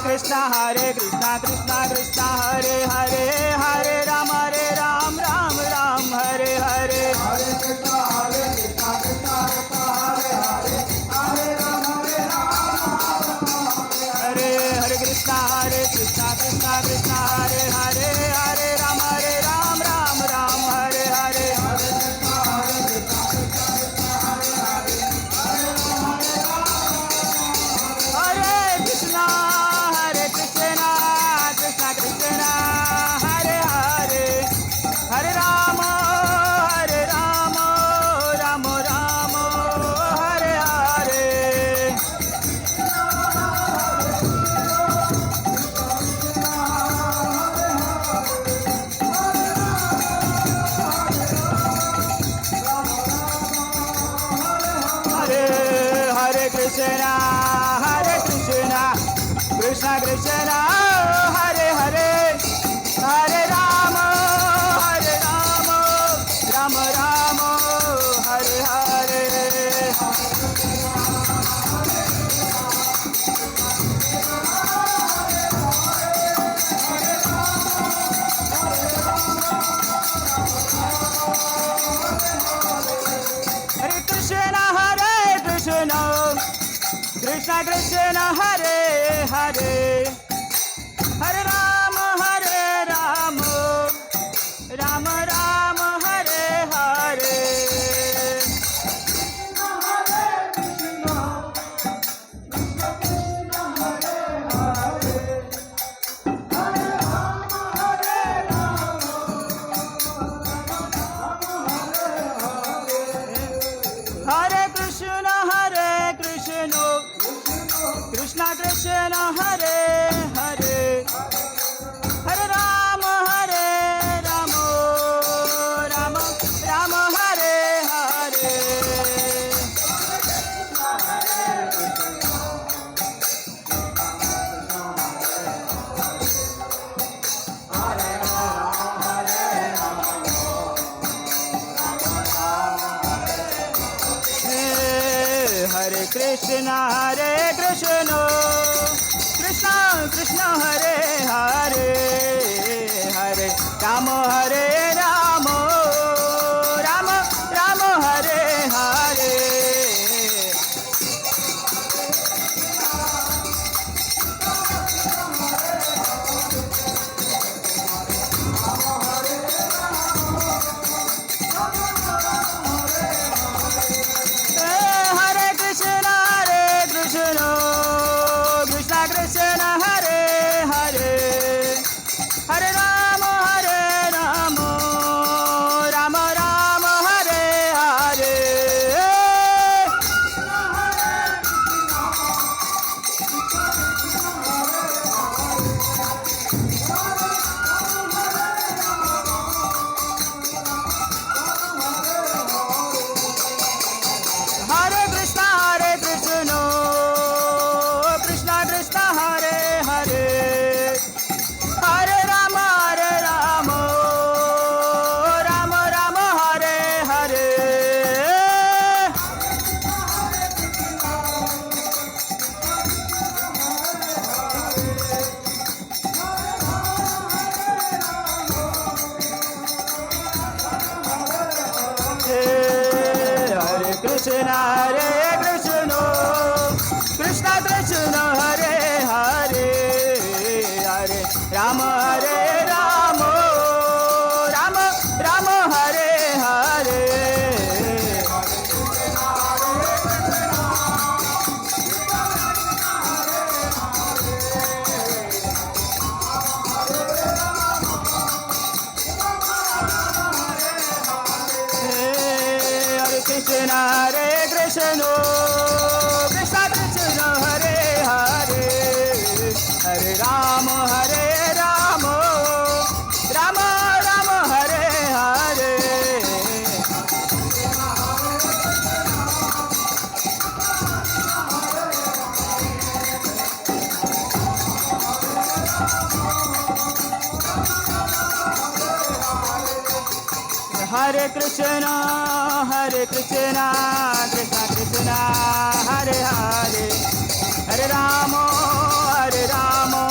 Krishna Krishna Krishna Hare Hare Hare Ram Ram Ram Hare Hare Hare Krishna Krishna Krishna Hare Hare Hare Ram Hare Hare Krishna Krishna Krishna Hare Hare Hare Ram Ram Hare Hare Hare Krishna Krishna Krishna Hare Hare Hare Ram Hare Krishna Krishna Krishna Hare Hare Hare Ram Ram Ram Hare Hare Hare Hare Krishna Krishna Krishna Hare Hare Hare Ram Ram Ram Hare Hare Hare Krishna Krishna Krishna Hare Hare Hare Ram Ram Ram Hare Hare Hare Krishna Krishna Krishna Hare Hare Hare Ram Ram Ram Hare Hare Hare Krishna Krishna Krishna Hare Hare Hare Ram Ram Ram Hare Hare Hare Krishna Krishna Krishna Hare Hare Hare Ram Ram Ram Hare Hare Hare Krishna Krishna Krishna Hare Hare Hare Ram Ram Ram Hare Hare Hare Krishna Krishna Krishna Hare Hare Hare Ram Ram Ram Hare Hare Hare Krishna Krishna Krishna Hare Hare Hare Ram Ram Ram Hare Hare Hare Krishna Krishna Krishna Hare Hare Hare Ramo, Hare Ramo,